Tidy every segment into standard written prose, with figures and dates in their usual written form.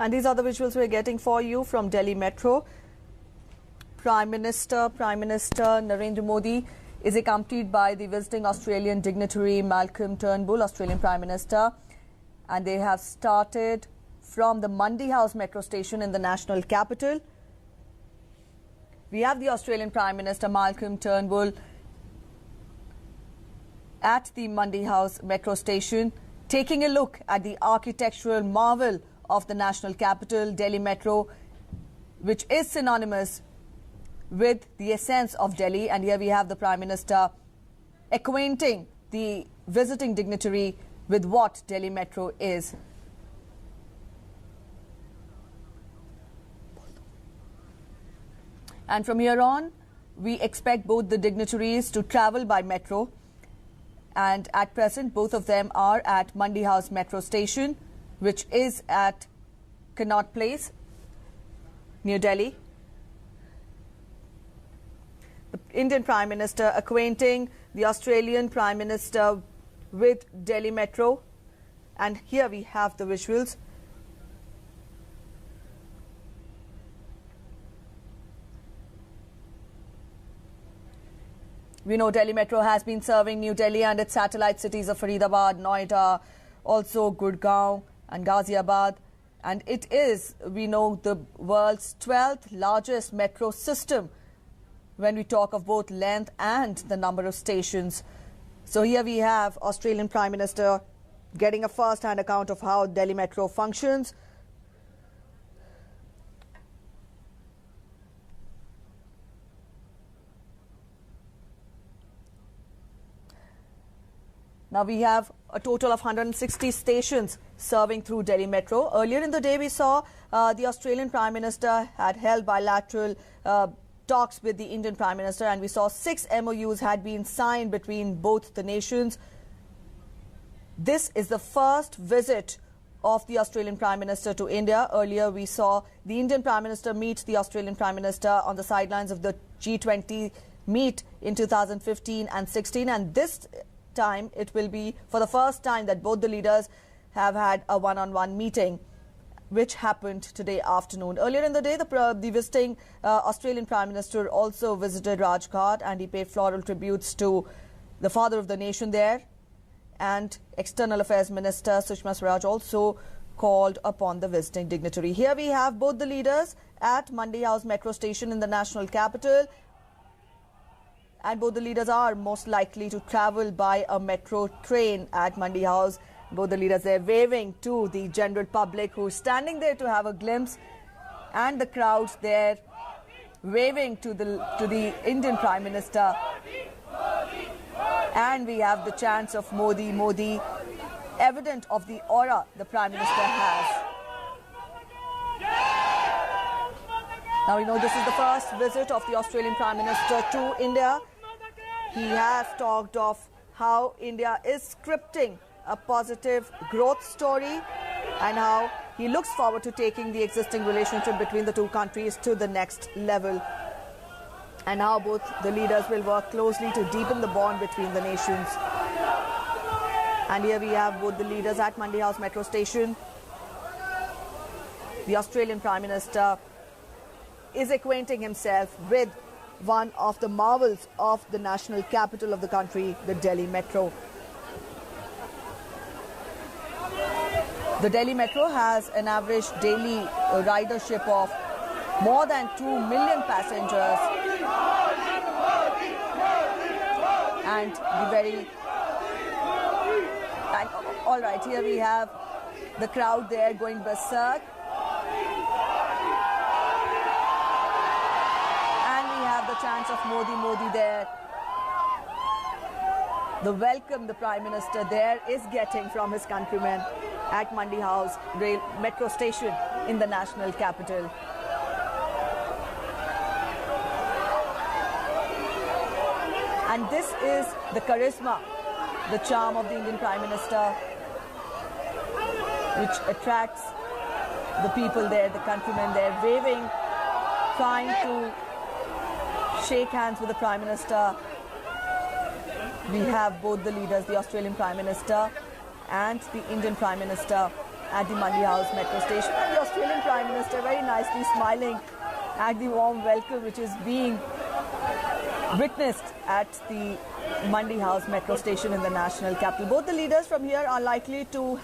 And these are the visuals we're getting for you from Delhi Metro. Prime Minister Narendra Modi is accompanied by the visiting Australian dignitary Malcolm Turnbull, Australian Prime Minister. And they have started from the Mundy House metro station in the national capital. We have the Australian Prime Minister Malcolm Turnbull at the Mundy House metro station, taking a look at the architectural marvel of the national capital, Delhi Metro, which is synonymous with the essence of Delhi. And here we have the Prime Minister acquainting the visiting dignitary with what Delhi Metro is. And from here on, we expect both the dignitaries to travel by metro. And at present, both of them are at Mundy House metro station, which is at Connaught Place, New Delhi. The Indian Prime Minister acquainting the Australian Prime Minister with Delhi Metro. And here we have the visuals. We know Delhi Metro has been serving New Delhi and its satellite cities of Faridabad, Noida, also Gurgaon and Ghaziabad. And it is, we know, the world's 12th largest metro system when we talk of both length and the number of stations. So here we have Australian Prime Minister getting a first-hand account of how Delhi Metro functions. Now we have a total of 160 stations serving through Delhi Metro. Earlier in the day, we saw the Australian Prime Minister had held bilateral talks with the Indian Prime Minister, and we saw 6 MOUs had been signed between both the nations. This is the first visit of the Australian Prime Minister to India. Earlier, we saw the Indian Prime Minister meet the Australian Prime Minister on the sidelines of the G20 meet in 2015 and 16, and this time it will be for the first time that both the leaders have had a one-on-one meeting, which happened today afternoon. Earlier in the day, the visiting Australian Prime Minister also visited Rajghat, and he paid floral tributes to the father of the nation there. And External Affairs Minister Sushma Swaraj also called upon the visiting dignitary. Here we have both the leaders at Mundy House metro station in the national capital. And both the leaders are most likely to travel by a metro train at Mundy House. Both the leaders are waving to the general public who is standing there to have a glimpse, and the crowds there waving to the Indian Prime Minister. And we have the chants of Modi, Modi, evident of the aura the Prime Minister has. Now we know this is the first visit of the Australian Prime Minister to India. He has talked of how India is scripting a positive growth story and how he looks forward to taking the existing relationship between the two countries to the next level, and how both the leaders will work closely to deepen the bond between the nations. And here we have both the leaders at Mundy House metro station. The Australian Prime Minister is acquainting himself with one of the marvels of the national capital of the country, the Delhi Metro. The Delhi Metro has an average daily ridership of more than 2 million passengers. And all right, here we have the crowd there going berserk. And we have the chants of Modi, Modi there. The welcome the Prime Minister there is getting from his countrymen at Mundy House metro station in the national capital. And this is the charisma, the charm of the Indian Prime Minister, which attracts the people there, the countrymen there, waving, trying to shake hands with the Prime Minister. We have both the leaders, the Australian Prime Minister and the Indian Prime Minister, at the Mandi House metro station, and the Australian Prime Minister very nicely smiling at the warm welcome which is being witnessed at the Mandi House metro station in the national capital. Both the leaders from here are likely to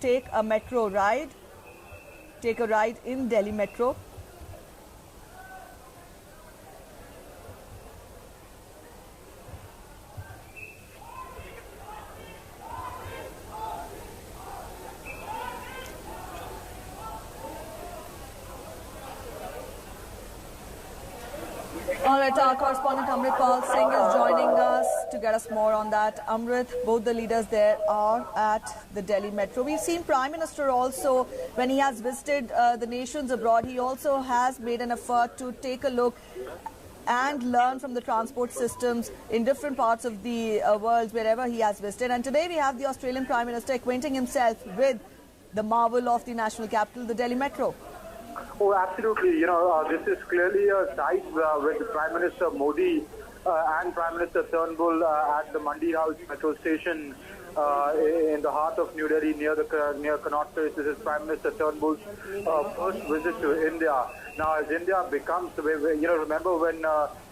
take a metro ride, in Delhi Metro. All right, our correspondent Amrit Pal Singh is joining us to get us more on that. Amrit, both the leaders there are at the Delhi Metro. We've seen Prime Minister also, when he has visited the nations abroad, he also has made an effort to take a look and learn from the transport systems in different parts of the world wherever he has visited. And today we have the Australian Prime Minister acquainting himself with the marvel of the national capital, the Delhi Metro. Oh, absolutely. You know, this is clearly a site with Prime Minister Modi and Prime Minister Turnbull at the Mandi House metro station in the heart of New Delhi, near Connaught Place. This is Prime Minister Turnbull's first visit to India. Now, as India becomes, remember when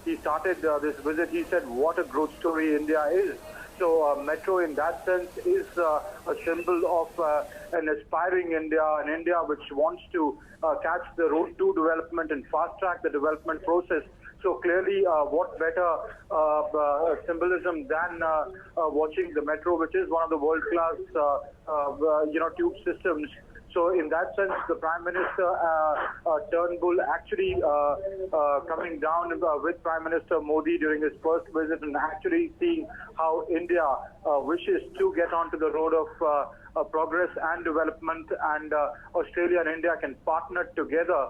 he started this visit, he said what a growth story India is. So Metro in that sense is a symbol of an aspiring India, an India which wants to catch the road to development and fast-track the development process. So clearly, what better symbolism than watching the Metro, which is one of the world-class, tube systems. So in that sense, the Prime Minister Turnbull actually coming down with Prime Minister Modi during his first visit and actually seeing how India wishes to get onto the road of progress and development, and Australia and India can partner together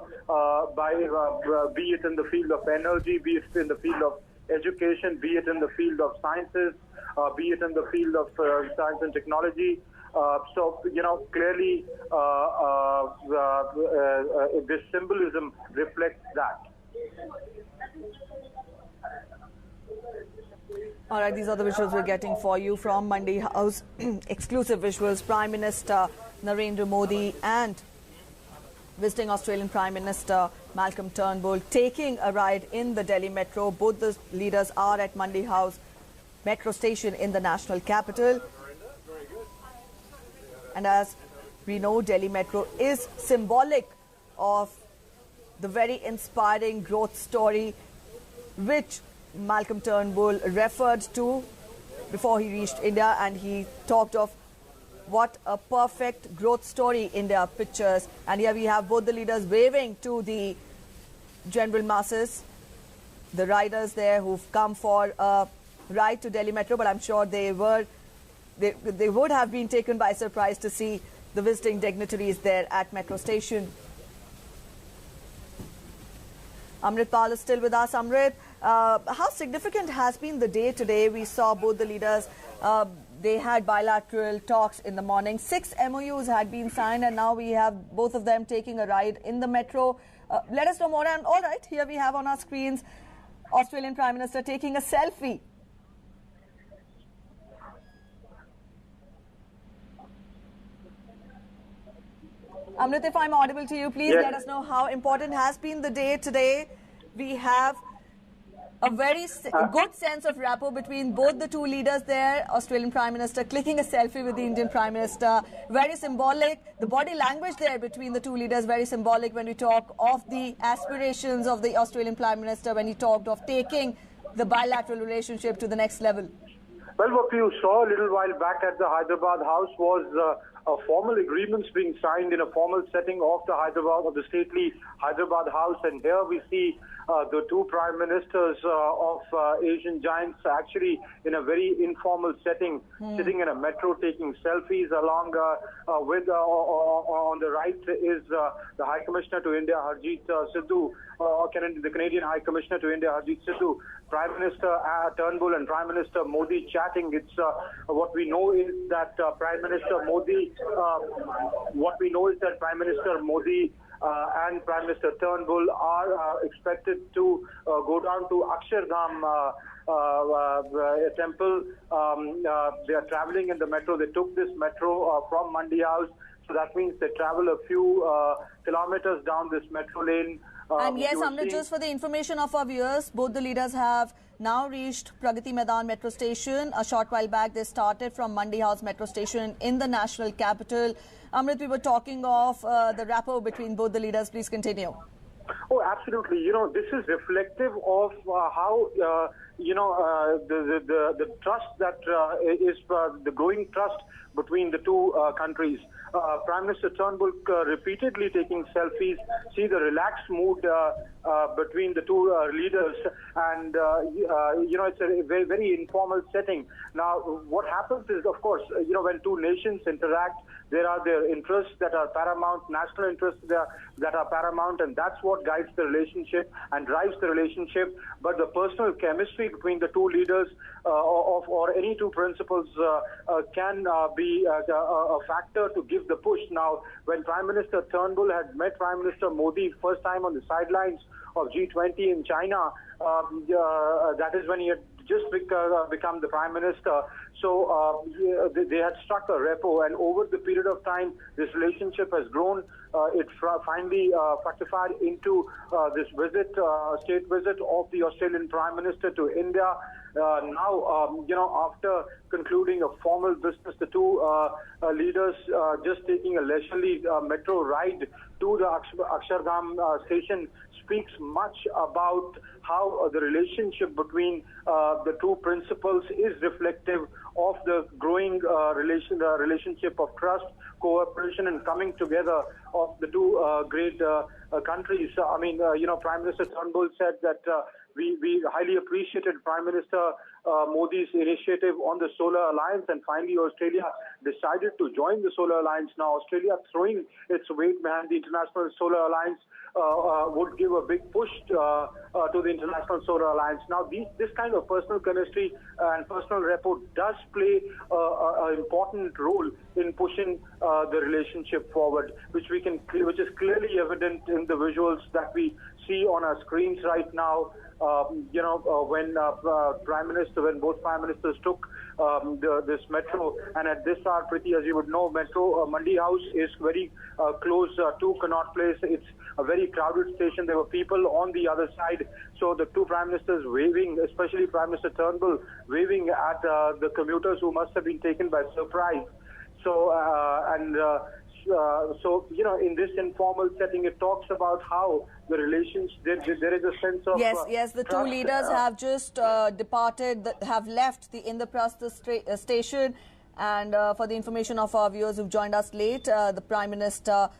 be it in the field of energy, be it in the field of education, be it in the field of sciences, be it in the field of science and technology. So, clearly this symbolism reflects that. All right, these are the visuals we're getting for you from Mandi House. Exclusive visuals. Prime Minister Narendra Modi and visiting Australian Prime Minister Malcolm Turnbull taking a ride in the Delhi Metro. Both the leaders are at Mandi House metro station in the national capital. And as we know, Delhi Metro is symbolic of the very inspiring growth story which Malcolm Turnbull referred to before he reached India, and he talked of what a perfect growth story India pictures. And here we have both the leaders waving to the general masses, the riders there who've come for a ride to Delhi Metro, but I'm sure they would have been taken by surprise to see the visiting dignitaries there at metro station. Amrit Pal is still with us. Amrit, how significant has been the day today? We saw both the leaders, they had bilateral talks in the morning. 6 MOUs had been signed, and now we have both of them taking a ride in the metro. Let us know more. And all right, here we have on our screens Australian Prime Minister taking a selfie. Amrit, if I'm audible to you, please let us know how important has been the day today. We have a very good sense of rapport between both the two leaders there. Australian Prime Minister clicking a selfie with the Indian Prime Minister. Very symbolic. The body language there between the two leaders, very symbolic when we talk of the aspirations of the Australian Prime Minister, when he talked of taking the bilateral relationship to the next level. Well, what you saw a little while back at the Hyderabad House was formal agreements being signed in a formal setting of the stately Hyderabad House, and here we see the two prime ministers of Asian giants actually in a very informal setting, sitting in a metro taking selfies along with on the right is the High Commissioner to India, Harjeet Sidhu, the Canadian High Commissioner to India, Harjeet Sidhu, Prime Minister Turnbull and Prime Minister Modi chatting. It's what we know is that Prime Minister Modi and Prime Minister Turnbull are expected to go down to Akshardham temple. They are traveling in the metro. They took this metro from Mandi House. So that means they travel a few kilometers down this metro lane. And yes, Amrit, just for the information of our viewers, both the leaders have now reached Pragati Maidan metro station. A short while back, they started from Mandi House metro station in the national capital. Amrit, we were talking of the rapport between both the leaders. Please continue. Oh, absolutely. You know, this is reflective of how, the trust that is the growing trust between the two countries. Prime Minister Turnbull repeatedly taking selfies, see the relaxed mood between the two leaders, and it's a very, very informal setting. Now, what happens is, of course, when two nations interact, there are their interests that are paramount, national interests that are paramount, and that's what guides the relationship and drives the relationship. But the personal chemistry between the two leaders or any two principals can be a factor to give the push. Now, when Prime Minister Turnbull had met Prime Minister Modi first time on the sidelines of G20 in China, that is when he had just become the Prime Minister. So they had struck a rapport, and over the period of time, this relationship has grown. It finally fructified into this visit, state visit of the Australian Prime Minister to India. Now, after concluding a formal business, the two leaders just taking a leisurely metro ride to the Akshardham station speaks much about how the relationship between the two principals is reflective of the growing relationship of trust, cooperation, and coming together of the two great countries. Prime Minister Turnbull said that we highly appreciated Prime Minister Modi's initiative on the Solar Alliance, and finally Australia decided to join the Solar Alliance. Now, Australia throwing its weight behind the International Solar Alliance would give a big push to the International Solar Alliance. Now, this kind of personal chemistry and personal rapport does play an important role in pushing the relationship forward, which is clearly evident in the visuals that we see on our screens right now. When both Prime Ministers took this metro, and at this hour, Priti, as you would know, metro Mandi House is very close to Connaught Place. It's a very crowded station. There were people on the other side. So the two Prime Ministers waving, especially Prime Minister Turnbull, waving at the commuters who must have been taken by surprise. So, in this informal setting, it talks about how the relations, there is a sense of Yes, the two leaders have just departed, have left the Indraprastha station. And for the information of our viewers who've joined us late, the Prime Minister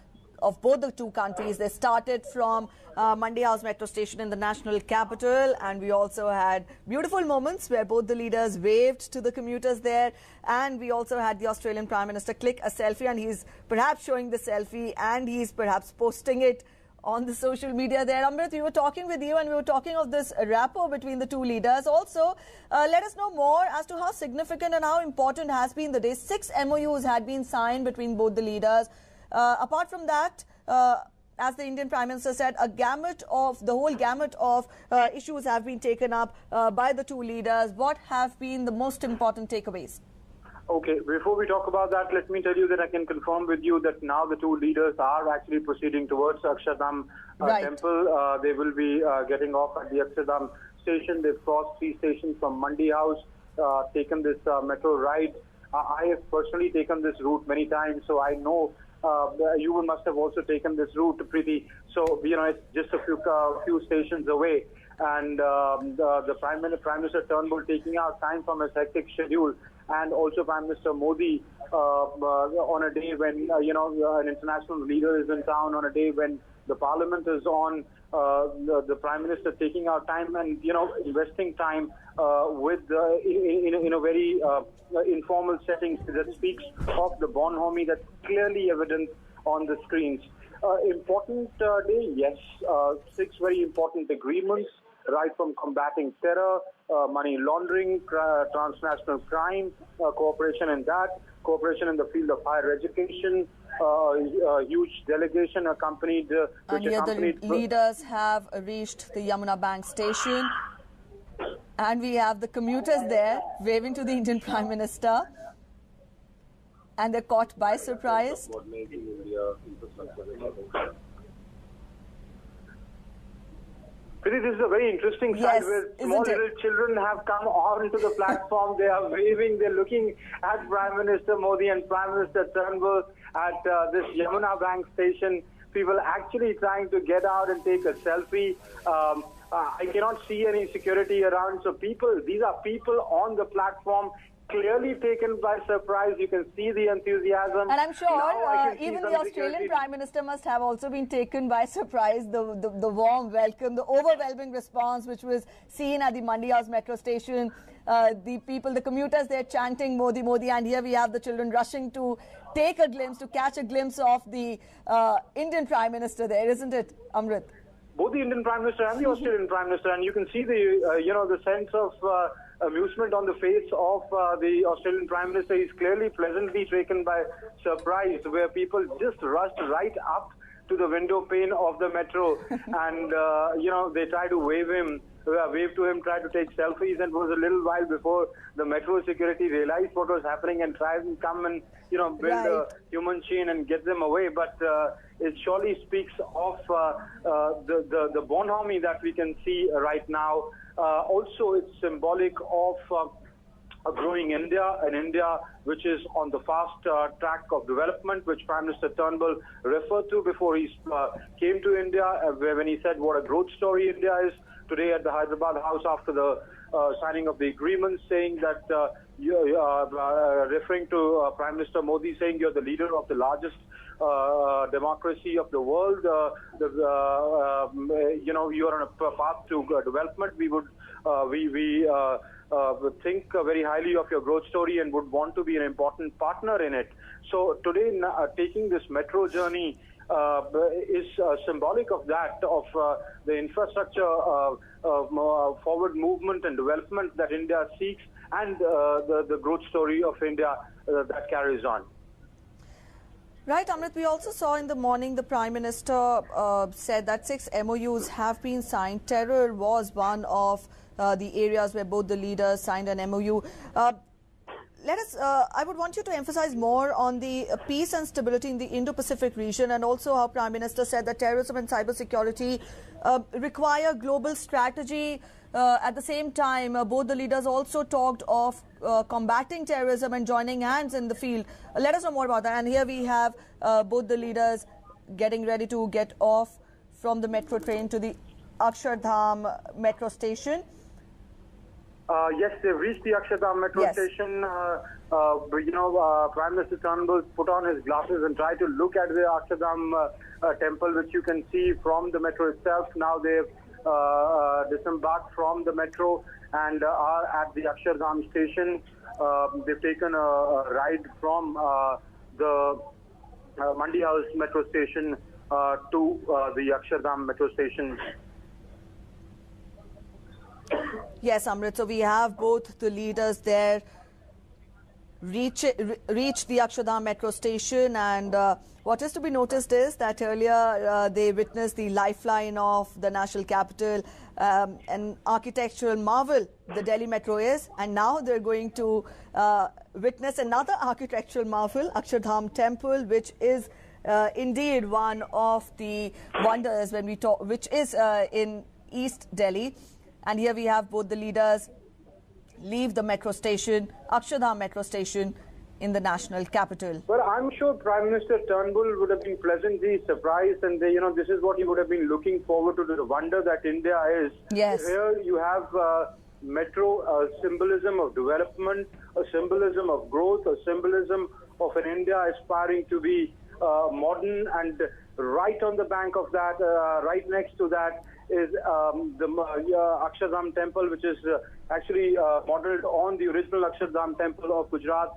of both the two countries, they started from Mandi House metro station in the national capital, and we also had beautiful moments where both the leaders waved to the commuters there, and we also had the Australian Prime Minister click a selfie, and he's perhaps showing the selfie and he's perhaps posting it on the social media there. Amrit, we were talking with you and we were talking of this rapport between the two leaders. Also, let us know more as to how significant and how important has been the day. 6 MOUs had been signed between both the leaders. Apart from that, as the Indian Prime Minister said, the whole gamut of issues have been taken up by the two leaders. What have been the most important takeaways? Okay, before we talk about that, let me tell you that I can confirm with you that now the two leaders are actually proceeding towards Akshardham temple. They will be getting off at the Akshardham station. They've crossed 3 stations from Mandi House, taken this metro ride. I have personally taken this route many times, so I know you must have also taken this route, Preeti. So, it's just a few stations away. And the Prime Minister Turnbull taking out time from his hectic schedule, and also Prime Minister Modi on a day when, an international leader is in town, on a day when the Parliament is on, the Prime Minister taking out time and, investing time in a very informal setting that speaks of the bonhomie that's clearly evident on the screens. Important day, yes. 6 very important agreements, right from combating terror, money laundering, transnational crime, cooperation in that, cooperation in the field of higher education, a huge delegation accompanied... and here the leaders have reached the Yamuna Bank station. And we have the commuters there waving to the Indian Prime Minister. And they're caught by surprise. This is a very interesting sight where small little children have come onto the platform. They are waving. They're looking at Prime Minister Modi and Prime Minister Turnbull at this Yamuna Bank station. People actually trying to get out and take a selfie. I cannot see any security around. So these are people on the platform, clearly taken by surprise. You can see the enthusiasm. And I'm sure even the Australian Prime Minister must have also been taken by surprise. The warm welcome, the overwhelming response which was seen at the Mandi House metro station. The people, the commuters, they're chanting Modi, Modi. And here we have the children rushing to take a glimpse, to catch a glimpse of the Indian Prime Minister there, isn't it, Amrit? Both the Indian Prime Minister and the Australian Prime Minister, and you can see the the sense of amusement on the face of the Australian Prime Minister. He's clearly pleasantly taken by surprise, where people just rushed right up to the window pane of the metro, and they try to wave to him, try to take selfies, and it was a little while before the metro security realized what was happening and tried to come and build a human chain and get them away. But it surely speaks of the bonhomie that we can see right now. Also, it's symbolic of a growing India, an India which is on the fast track of development, which Prime Minister Turnbull referred to before he came to India, when he said what a growth story India is. Today at the Hyderabad House, after the signing of the agreement, saying that referring to Prime Minister Modi, saying you're the leader of the largest democracy of the world. You are on a path to development. We would think very highly of your growth story and would want to be an important partner in it. So today, taking this metro journey is symbolic of that, of the infrastructure forward movement and development that India seeks, and the growth story of India that carries on. Right, Amrit, we also saw in the morning the Prime Minister said that 6 MOUs have been signed. Terror was one of the areas where both the leaders signed an MOU. I would want you to emphasize more on the peace and stability in the Indo-Pacific region, and also how Prime Minister said that terrorism and cybersecurity require global strategy. At the same time, both the leaders also talked of combating terrorism and joining hands in the field. Let us know more about that. And here we have both the leaders getting ready to get off from the metro train to the Akshardham metro station. Yes, they've reached the Akshardham metro station. Prime Minister Turnbull put on his glasses and tried to look at the Akshardham temple, which you can see from the metro itself. Now they've disembarked from the metro and are at the Akshardham station. They've taken a ride from the Mandi House metro station to the Akshardham metro station. Yes, Amrit. So we have both the leaders there reach the Akshardham metro station, and what is to be noticed is that earlier they witnessed the lifeline of the national capital, an architectural marvel the Delhi metro is, and now they're going to witness another architectural marvel, Akshardham temple, which is indeed one of the wonders when we talk, which is in East Delhi. And here we have both the leaders leave the metro station, Akshardham metro station, in the national capital. Well, I'm sure Prime Minister Turnbull would have been pleasantly surprised, and this is what he would have been looking forward to, the wonder that India is. Yes. Here you have metro, a symbolism of development, a symbolism of growth, a symbolism of an India aspiring to be modern, and right on the bank of that, right next to that, is the Akshardham temple, which is actually modeled on the original Akshardham temple of Gujarat.